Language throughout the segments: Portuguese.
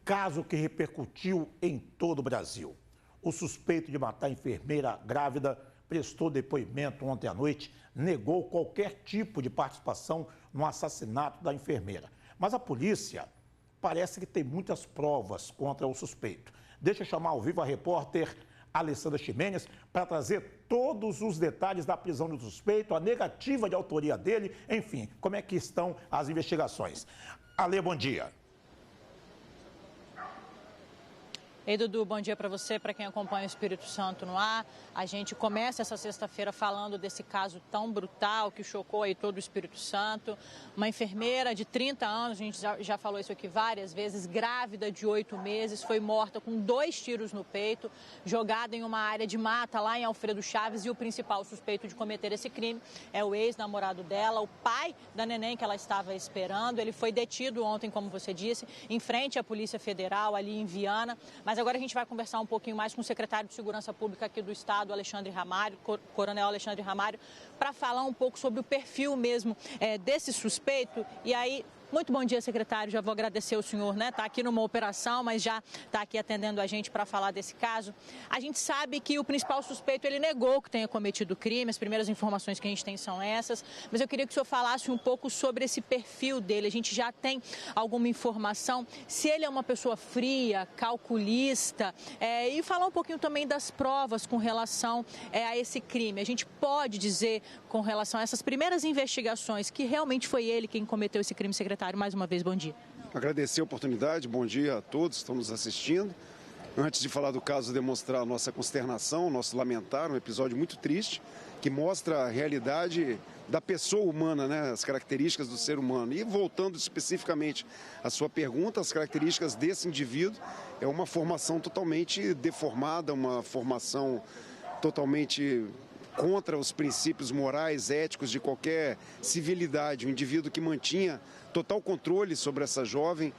caso que repercutiu em todo o Brasil. O suspeito de matar a enfermeira grávida prestou depoimento ontem à noite, negou qualquer tipo de participação no assassinato da enfermeira. Mas a polícia parece que tem muitas provas contra o suspeito. Deixa eu chamar ao vivo a repórter Alessandra Ximenes para trazer todos os detalhes da prisão do suspeito, a negativa de autoria dele, enfim, como é que estão as investigações. Ale, bom dia. Ei, Dudu, bom dia para você, para quem acompanha o Espírito Santo no ar. A gente começa essa sexta-feira falando desse caso tão brutal que chocou aí todo o Espírito Santo. Uma enfermeira de 30 anos, a gente já falou isso aqui várias vezes, grávida de 8 meses, foi morta com 2 tiros no peito, jogada em uma área de mata lá em Alfredo Chaves, e o principal suspeito de cometer esse crime é o ex-namorado dela, o pai da neném que ela estava esperando. Ele foi detido ontem, como você disse, em frente à Polícia Federal, ali em Viana. Mas agora a gente vai conversar um pouquinho mais com o secretário de Segurança Pública aqui do Estado, Alexandre Ramário, Coronel Alexandre Ramário, para falar um pouco sobre o perfil mesmo desse suspeito. E aí, muito bom dia, secretário. Já vou agradecer o senhor, né? Está aqui numa operação, mas já está aqui atendendo a gente para falar desse caso. A gente sabe que o principal suspeito, ele negou que tenha cometido crime. As primeiras informações que a gente tem são essas. Mas eu queria que o senhor falasse um pouco sobre esse perfil dele. A gente já tem alguma informação se ele é uma pessoa fria, calculista, e falar um pouquinho também das provas com relação a esse crime. A gente pode dizer, com relação a essas primeiras investigações, que realmente foi ele quem cometeu esse crime, secretário? Mais uma vez, bom dia. Agradecer a oportunidade, bom dia a todos que estão nos assistindo. Antes de falar do caso, demonstrar a nossa consternação, nosso lamentar, um episódio muito triste, que mostra a realidade da pessoa humana, né? As características do ser humano. E voltando especificamente à sua pergunta, as características desse indivíduo é uma formação totalmente deformada, uma formação totalmente contra os princípios morais, éticos de qualquer civilidade. Um indivíduo que mantinha total controle sobre essa jovem,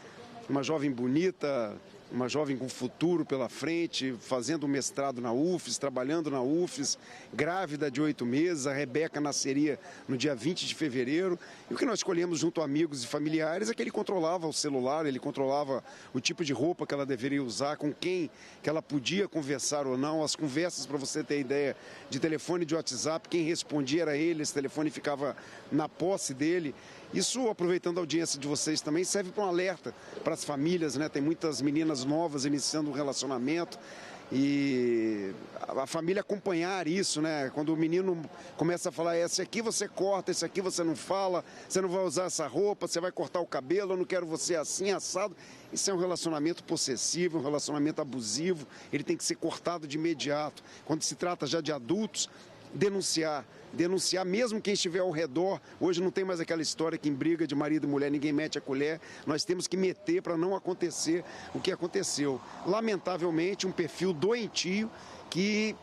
uma jovem bonita, uma jovem com futuro pela frente, fazendo um mestrado na UFES, trabalhando na UFES, grávida de 8 meses, a Rebeca nasceria no dia 20 de fevereiro. E o que nós escolhemos junto a amigos e familiares é que ele controlava o celular, ele controlava o tipo de roupa que ela deveria usar, com quem que ela podia conversar ou não, as conversas, para você ter ideia, de telefone de WhatsApp, quem respondia era ele, esse telefone ficava na posse dele. Isso, aproveitando a audiência de vocês também, serve para um alerta para as famílias, né? Tem muitas meninas novas iniciando um relacionamento e a família acompanhar isso, né? Quando o menino começa a falar, esse aqui você corta, esse aqui você não fala, você não vai usar essa roupa, você vai cortar o cabelo, eu não quero você assim, assado. Isso é um relacionamento possessivo, um relacionamento abusivo, ele tem que ser cortado de imediato. Quando se trata já de adultos, denunciar mesmo quem estiver ao redor. Hoje não tem mais aquela história que em briga de marido e mulher ninguém mete a colher, nós temos que meter para não acontecer o que aconteceu. Lamentavelmente, um perfil doentio que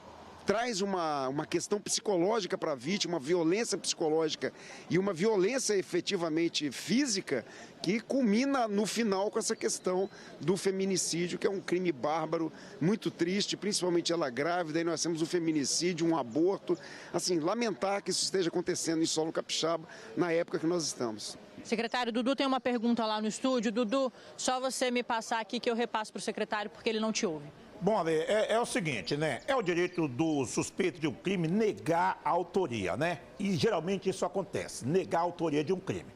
traz uma questão psicológica para a vítima, uma violência psicológica e uma violência efetivamente física que culmina no final com essa questão do feminicídio, que é um crime bárbaro, muito triste, principalmente ela grávida, e nós temos um feminicídio, um aborto. Assim, lamentar que isso esteja acontecendo em solo capixaba na época que nós estamos. Secretário, Dudu tem uma pergunta lá no estúdio. Dudu, só você me passar aqui que eu repasso para o secretário porque ele não te ouve. Bom, Ale, é o seguinte, né? É o direito do suspeito de um crime negar a autoria, né? E geralmente isso acontece, negar a autoria de um crime.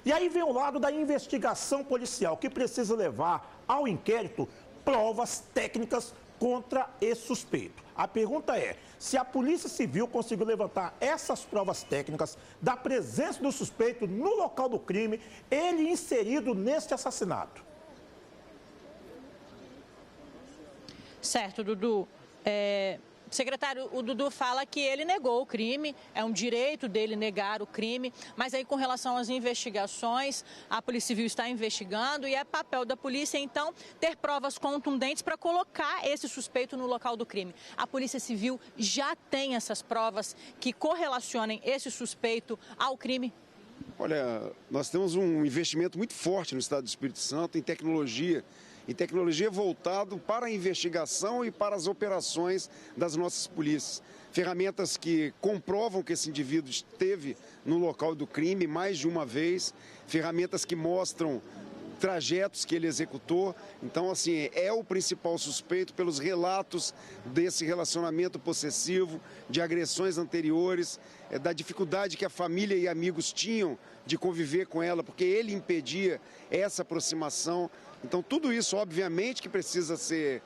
E aí vem o lado da investigação policial, que precisa levar ao inquérito provas técnicas contra esse suspeito. A pergunta é, se a Polícia Civil conseguiu levantar essas provas técnicas da presença do suspeito no local do crime, ele inserido neste assassinato. Certo, Dudu. Secretário, o Dudu fala que ele negou o crime, é um direito dele negar o crime, mas aí com relação às investigações, a Polícia Civil está investigando e é papel da polícia, então, ter provas contundentes para colocar esse suspeito no local do crime. A Polícia Civil já tem essas provas que correlacionem esse suspeito ao crime? Olha, nós temos um investimento muito forte no Estado do Espírito Santo em tecnologia voltado para a investigação e para as operações das nossas polícias. Ferramentas que comprovam que esse indivíduo esteve no local do crime mais de uma vez, ferramentas que mostram trajetos que ele executou. Então, assim, é o principal suspeito pelos relatos desse relacionamento possessivo, de agressões anteriores, da dificuldade que a família e amigos tinham de conviver com ela, porque ele impedia essa aproximação. Então, tudo isso, obviamente, que precisa ser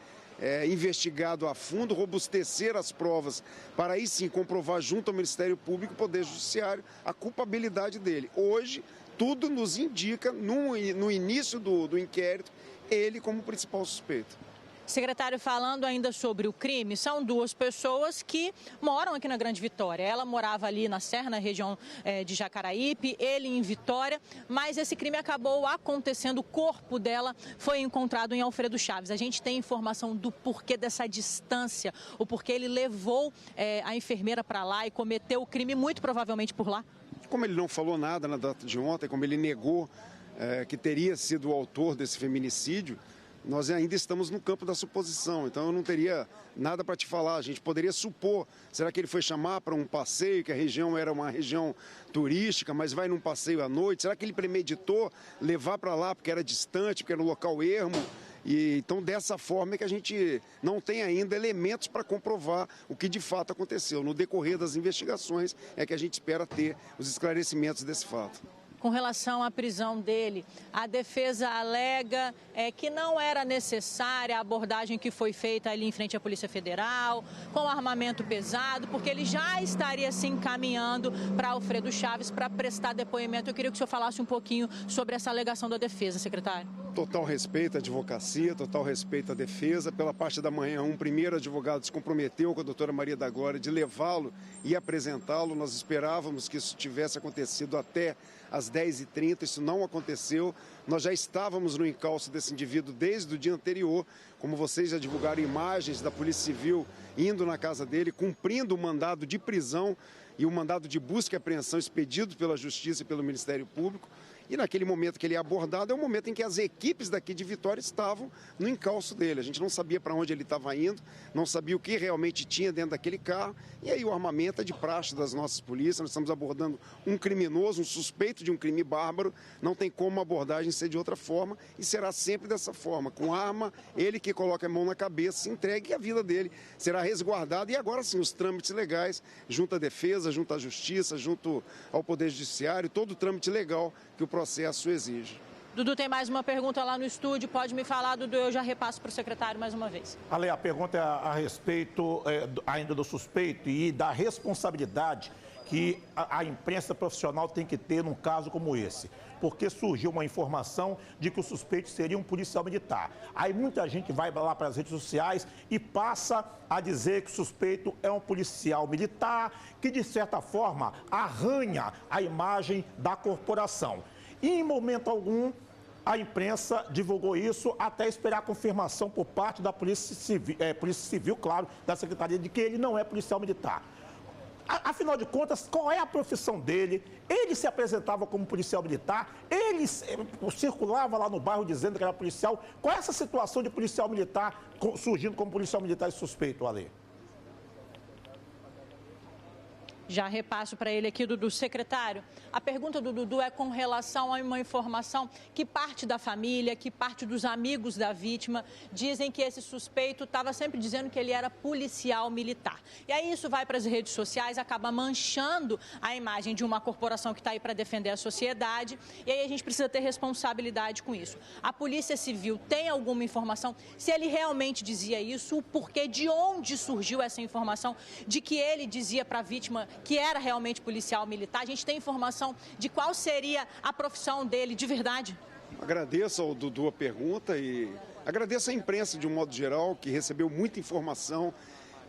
investigado a fundo, robustecer as provas, para aí sim comprovar junto ao Ministério Público e Poder Judiciário a culpabilidade dele. Hoje, tudo nos indica, no início do inquérito, ele como principal suspeito. Secretário, falando ainda sobre o crime, são duas pessoas que moram aqui na Grande Vitória. Ela morava ali na Serra, na região de Jacaraípe, ele em Vitória, mas esse crime acabou acontecendo, o corpo dela foi encontrado em Alfredo Chaves. A gente tem informação do porquê dessa distância, o porquê ele levou a enfermeira para lá e cometeu o crime muito provavelmente por lá? Como ele não falou nada na data de ontem, como ele negou que teria sido o autor desse feminicídio, nós ainda estamos no campo da suposição, então eu não teria nada para te falar. A gente poderia supor, será que ele foi chamar para um passeio, que a região era uma região turística, mas vai num passeio à noite? Será que ele premeditou levar para lá porque era distante, porque era um local ermo? E então, dessa forma é que a gente não tem ainda elementos para comprovar o que de fato aconteceu. No decorrer das investigações é que a gente espera ter os esclarecimentos desse fato. Com relação à prisão dele, a defesa alega que não era necessária a abordagem que foi feita ali em frente à Polícia Federal, com armamento pesado, porque ele já estaria se encaminhando para Alfredo Chaves para prestar depoimento. Eu queria que o senhor falasse um pouquinho sobre essa alegação da defesa, secretário. Total respeito à advocacia, total respeito à defesa. Pela parte da manhã, um primeiro advogado se comprometeu com a doutora Maria da Glória de levá-lo e apresentá-lo. Nós esperávamos que isso tivesse acontecido até às 10h30, isso não aconteceu. Nós já estávamos no encalço desse indivíduo desde o dia anterior, como vocês já divulgaram imagens da Polícia Civil indo na casa dele, cumprindo o mandado de prisão e o mandado de busca e apreensão expedido pela Justiça e pelo Ministério Público. E naquele momento que ele é abordado, é o momento em que as equipes daqui de Vitória estavam no encalço dele. A gente não sabia para onde ele estava indo, não sabia o que realmente tinha dentro daquele carro. E aí o armamento é de praxe das nossas polícias. Nós estamos abordando um criminoso, um suspeito de um crime bárbaro. Não tem como a abordagem ser de outra forma e será sempre dessa forma. Com arma, ele que coloca a mão na cabeça, se entrega e a vida dele será resguardada. E agora sim, os trâmites legais, junto à defesa, junto à justiça, junto ao Poder Judiciário, todo o trâmite legal que o processo exige. Dudu, tem mais uma pergunta lá no estúdio, pode me falar, Dudu, eu já repasso para o secretário mais uma vez. Ale, a pergunta é a respeito ainda do suspeito e da responsabilidade que a imprensa profissional tem que ter num caso como esse. Porque surgiu uma informação de que o suspeito seria um policial militar. Aí muita gente vai lá para as redes sociais e passa a dizer que o suspeito é um policial militar, que de certa forma arranha a imagem da corporação. E em momento algum a imprensa divulgou isso até esperar a confirmação por parte da Polícia Civil, claro, da Secretaria, de que ele não é policial militar. Afinal de contas, qual é a profissão dele? Ele se apresentava como policial militar, ele circulava lá no bairro dizendo que era policial. Qual é essa situação de policial militar surgindo como policial militar e suspeito, Ale? Já repasso para ele aqui, Dudu. Secretário, a pergunta do Dudu é com relação a uma informação que parte da família, que parte dos amigos da vítima, dizem que esse suspeito estava sempre dizendo que ele era policial militar. E aí isso vai para as redes sociais, acaba manchando a imagem de uma corporação que está aí para defender a sociedade, e aí a gente precisa ter responsabilidade com isso. A Polícia Civil tem alguma informação se ele realmente dizia isso, o porquê, de onde surgiu essa informação de que ele dizia para a vítima que era realmente policial militar? A gente tem informação de qual seria a profissão dele de verdade? Agradeço ao Dudu a pergunta e agradeço à imprensa de um modo geral, que recebeu muita informação,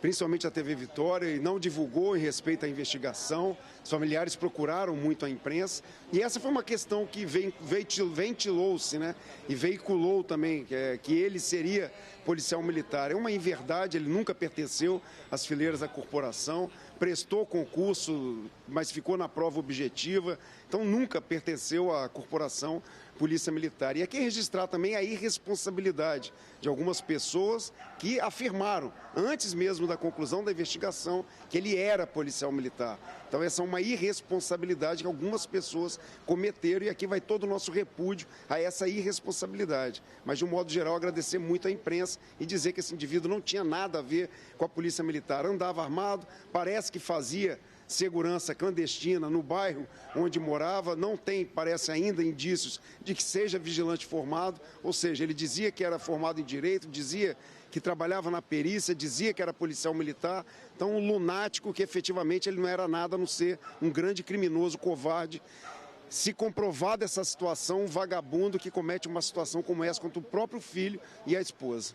principalmente a TV Vitória, e não divulgou em respeito à investigação. Os familiares procuraram muito a imprensa e essa foi uma questão que ventilou-se, né? E veiculou também que ele seria policial militar. É uma inverdade, ele nunca pertenceu às fileiras da corporação, prestou concurso, mas ficou na prova objetiva, então nunca pertenceu à corporação Polícia Militar. E aqui registrar também a irresponsabilidade de algumas pessoas que afirmaram, antes mesmo da conclusão da investigação, que ele era policial militar. Então, Então essa é uma irresponsabilidade que algumas pessoas cometeram e aqui vai todo o nosso repúdio a essa irresponsabilidade. Mas de um modo geral agradecer muito à imprensa e dizer que esse indivíduo não tinha nada a ver com a polícia militar. Andava armado, parece que fazia segurança clandestina no bairro onde morava, não tem, parece ainda, indícios de que seja vigilante formado, ou seja, ele dizia que era formado em direito, dizia que trabalhava na perícia, dizia que era policial militar, então um lunático que efetivamente ele não era nada a não ser um grande criminoso, covarde. Se comprovada essa situação, um vagabundo que comete uma situação como essa contra o próprio filho e a esposa.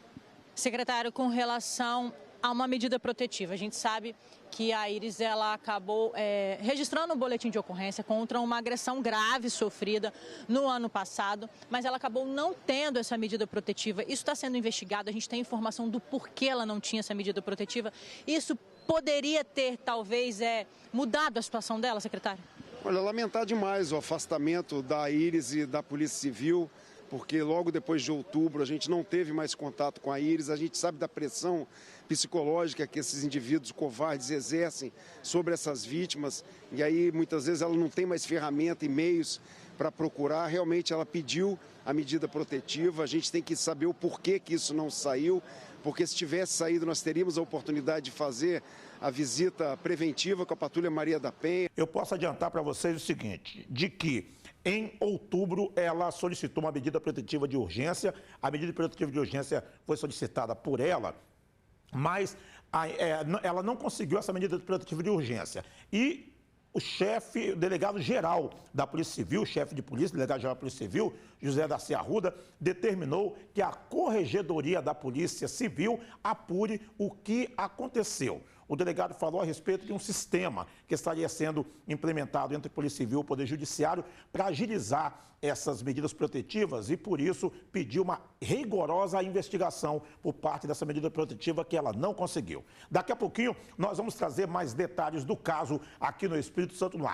Secretário, com relação a uma medida protetiva, a gente sabe que a Iris ela acabou registrando um boletim de ocorrência contra uma agressão grave sofrida no ano passado, mas ela acabou não tendo essa medida protetiva. Isso está sendo investigado, a gente tem informação do porquê ela não tinha essa medida protetiva. Isso poderia ter, talvez, mudado a situação dela, secretário? Olha, lamentar demais o afastamento da Iris e da Polícia Civil, porque logo depois de outubro a gente não teve mais contato com a Iris, a gente sabe da pressão psicológica que esses indivíduos covardes exercem sobre essas vítimas, e aí muitas vezes ela não tem mais ferramenta e meios para procurar. Realmente ela pediu a medida protetiva, a gente tem que saber o porquê que isso não saiu, porque se tivesse saído nós teríamos a oportunidade de fazer a visita preventiva com a Patrulha Maria da Penha. Eu posso adiantar para vocês o seguinte, de que em outubro ela solicitou uma medida protetiva de urgência, a medida protetiva de urgência foi solicitada por ela, mas ela não conseguiu essa medida protetiva de urgência. E o delegado-geral da Polícia Civil, chefe de polícia, delegado-geral da Polícia Civil, José Darcy Arruda, determinou que a Corregedoria da Polícia Civil apure o que aconteceu. O delegado falou a respeito de um sistema que estaria sendo implementado entre a Polícia Civil e o Poder Judiciário para agilizar essas medidas protetivas e, por isso, pediu uma rigorosa investigação por parte dessa medida protetiva que ela não conseguiu. Daqui a pouquinho, nós vamos trazer mais detalhes do caso aqui no Espírito Santo no Ar.